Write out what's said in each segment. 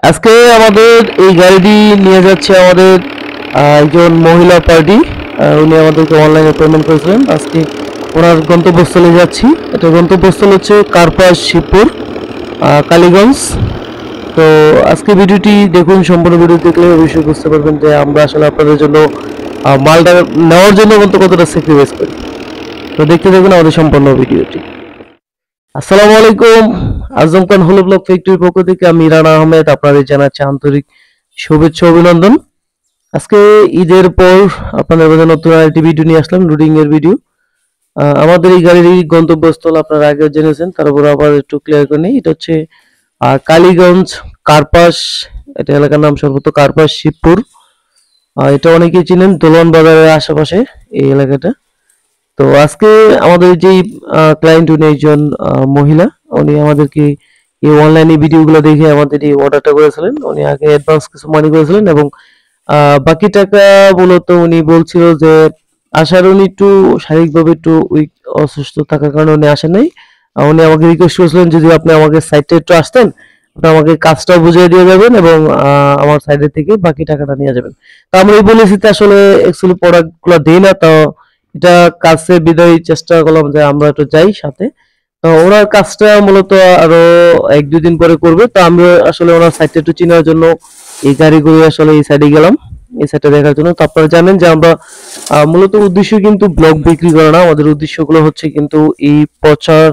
আজকে আমাদের এই গাড়িটি নিয়ে যাচ্ছে আমাদের একজন মহিলা পার্টি। উনি আমাদেরকে অনলাইনে পেমেন্ট করেছিলেন। আজকে ওনার গন্তব্যস্থলে যাচ্ছি। এটা গন্তব্যস্থল হচ্ছে কার্পাস, শিবপুর, কালীগঞ্জ। তো আজকে ভিডিওটি দেখুন, সম্পূর্ণ ভিডিও দেখলে অবশ্যই বুঝতে পারবেন যে আমরা আসলে আপনাদের জন্য মালটা নেওয়ার জন্য কতটা স্যাক্রিফাইস করি। তো দেখতে দেখুন আমাদের সম্পূর্ণ ভিডিওটি। আসসালামু আলাইকুম। আজম খান হলো ব্লক ফ্যাক্টরির পক্ষ থেকে আমি রানা আহমেদ আপনাদের জানাচ্ছি আন্তরিক শুভেচ্ছা অভিনন্দন। আজকে ঈদের পর আপনাদের মাঝে নতুন আরেকটি ভিডিও নিয়ে আসলাম, লোডিং এর ভিডিও। আমাদের এই গাড়ির গন্তব্যস্থল আপনারা আগেও জেনেছেন, তারপর আবার একটু ক্লিয়ার করে নিই। এটা হচ্ছে কালীগঞ্জ, কার্পাস। এটা এলাকার নাম সর্বত কার্পাস, শিবপুর। এটা অনেকেই চিনেন, দোলন বাজারের আশেপাশে এই এলাকাটা। তো আজকে আমাদের যেই ক্লায়েন্ট, উনি একজন মহিলা। উনি আমাদেরকে এই অনলাইনে ভিডিওগুলো দেখে আমাদের এই অর্ডারটা করেছিলেন। উনি আগে অ্যাডভান্স কিছু মানি করেছিলেন এবং বাকি টাকা মূলত উনি বলছিল যে আসার, উনি একটু শারীরিকভাবে একটু উইক, অসুস্থ থাকার কারণে উনি আসেন নাই। উনি আমাকে রিকোয়েস্ট করেছিলেন যদি আপনি আমাকে সাইডটা একটু আসতেন, আপনি আমাকে কাজটাও বুঝিয়ে দিয়ে যাবেন এবং আমার সাইডের থেকে বাকি টাকাটা নিয়ে যাবেন। তো আমরা এই পলিসিতে আসলে অ্যাকচুয়ালি প্রোডাক্টগুলো দিই না। তো এটা কাজে বিদায় চেষ্টা করলাম যে আমরা একটু যাই সাথে। তো ওনার কাজটা মূলত আরো 1-2 দিন পরে করবে। তো আমরা আসলে ওনার সাইডটা একটু চেনার জন্য এই গাড়ি করে আসলে এই সাইডে গেলাম, এই সাইডটা দেখার জন্য। তো আপনারা জানেন যে আমরা মূলত উদ্দেশ্য কিন্তু ব্লক বিক্রি করা না, আমাদের উদ্দেশ্যগুলো হচ্ছে কিন্তু এই প্রচার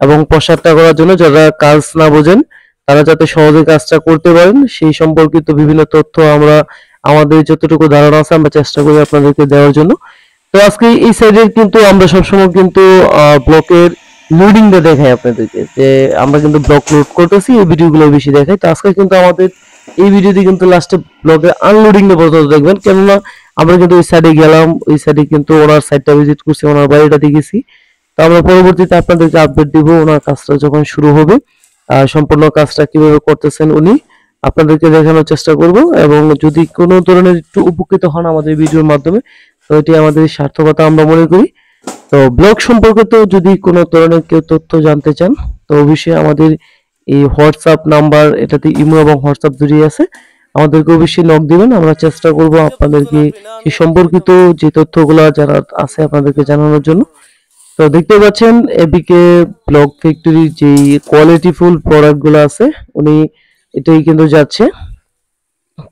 এবং প্রসারটা করার জন্য। যারা কাজ না বোঝেন তারা যাতে সহজে কাজটা করতে পারেন সেই সম্পর্কিত বিভিন্ন তথ্য আমরা, আমাদের যতটুকু ধারণা আছে আমরা চেষ্টা করি আপনাদেরকে দেওয়ার জন্য। তো আজকে এই সাইডের কিন্তু আমরা সবসময় কিন্তু ব্লকের লোডিংটা দেখাই আপনাদেরকে, যে আমরা কিন্তু ব্লক লোড করতেছি, এই ভিডিওগুলো বেশি দেখাই। তো আজকে কিন্তু আমাদের এই ভিডিওতে কিন্তু লাস্টে ব্লকের আনলোডিংটা পর্যন্ত দেখবেন, কেননা আমরা কিন্তু ওই সাইডে গেলাম, ওই সাইডে কিন্তু ওনার সাইডটা ভিজিট করছি, ওনার বাড়িটা দেখেছি। তো আমরা পরবর্তীতে আপনাদেরকে আপডেট দিব ওনার কাজটা যখন শুরু হবে, সম্পূর্ণ কাজটা কিভাবে করতেছেন উনি আপনাদেরকে দেখানোর চেষ্টা করব। এবং যদি কোনো ধরনের একটু উপকৃত হন আমাদের ভিডিওর মাধ্যমে, তো এটি আমাদের সার্থকতা আমরা মনে করি। তো ব্লগ সম্পর্কিত যদি কোনো ধরনের কেউ তথ্য জানতে চান, তো অবশ্যই আমাদের এই হোয়াটসঅ্যাপ নাম্বার, এটাতে ইমো এবং হোয়াটসঅ্যাপ দুটোই আছে, আমাদেরকে অবশ্যই নক দিবেন। আমরা চেষ্টা করব আপনাদেরকে সেই সম্পর্কিত যে তথ্যগুলো যারা আছে আপনাদেরকে জানানোর জন্য। তো দেখতে পাচ্ছেন এবিকে ব্লক ফ্যাক্টরির যে কোয়ালিটিফুল প্রোডাক্টগুলো আছে, উনি এটাই কিন্তু যাচ্ছে।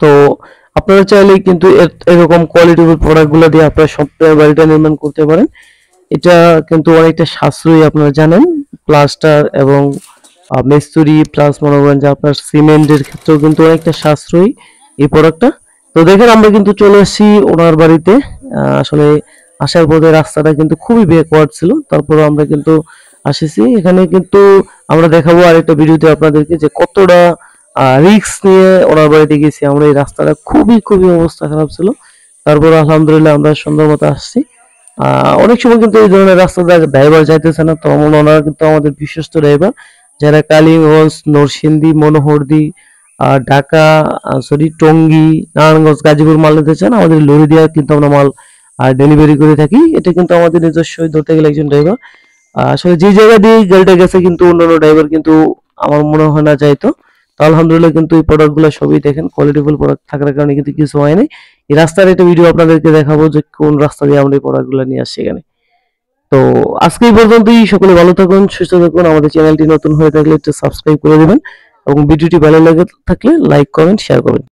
তো আপনারা চাইলে কিন্তু এরকম কোয়ালিটিফুল প্রোডাক্টগুলো দিয়ে আপনারা সফটওয়্যার বাড়িটা নির্মাণ করতে পারেন। এটা কিন্তু অনেকটা সাশ্রয়ী, আপনারা জানেন। প্লাস্টার এবং মিস্ত্রি প্লাস মনে করেন যে আপনার সিমেন্টের ক্ষেত্রেও কিন্তু অনেকটা সাশ্রয়ী এই প্রোডাক্টটা। তো দেখেন আমরা কিন্তু চলে এসেছি ওনার বাড়িতে। আসলে আসার পথে রাস্তাটা কিন্তু খুবই ব্যাকওয়ার্ড ছিল, তারপরে আমরা কিন্তু আসেছি এখানে। কিন্তু আমরা দেখাবো আরেকটা ভিডিওতে আপনাদেরকে যে কতটা রিস্ক নিয়ে ওনার বাড়িতে গেছি আমরা। এই রাস্তাটা খুবই খুবই অবস্থা খারাপ ছিল, তারপর আলহামদুলিল্লাহ আমরা সুন্দর মতো আসছি। অনেক সময় কিন্তু এই ধরনের রাস্তা ড্রাইভার যাইতেছে না, তো ওনারা কিন্তু আমাদের বিশ্বস্ত ড্রাইভার, যারা কালীগঞ্জ, নরসিংদী, মনোহরদী, ঢাকা, সরি টঙ্গী, নারায়ণগঞ্জ, গাজীপুর মাল নিতে চান, আমাদের লরি দিয়ে কিন্তু আমরা মাল ডেলিভারি করে থাকি। এটা কিন্তু আমাদের নিজস্বই ধরতে গেলে একজন ড্রাইভার। আসলে যে জায়গা দিয়ে গাড়িটা গেছে কিন্তু অন্যান্য ড্রাইভার কিন্তু আমার মনে হয় না যাইতো। তো আলহামদুলিল্লাহ কিন্তু এই প্রোডাক্টগুলো সবই দেখেন কোয়ালিটিফুল প্রোডাক্ট থাকার কারণে কিন্তু কিছু হয়নি। এই রাস্তার একটা ভিডিও আপনাদেরকে দেখাবো যে কোন রাস্তা দিয়ে আমরা এই প্রোডাক্টগুলো নিয়ে আসছি এখানে। তো আজকে এই পর্যন্তই। সকলে ভালো থাকুন, সুস্থ থাকুন। আমাদের চ্যানেলটি নতুন হয়ে থাকলে একটু সাবস্ক্রাইব করে দিবেন এবং ভিডিওটি ভালো লাগে থাকলে লাইক কমেন্ট শেয়ার করবেন।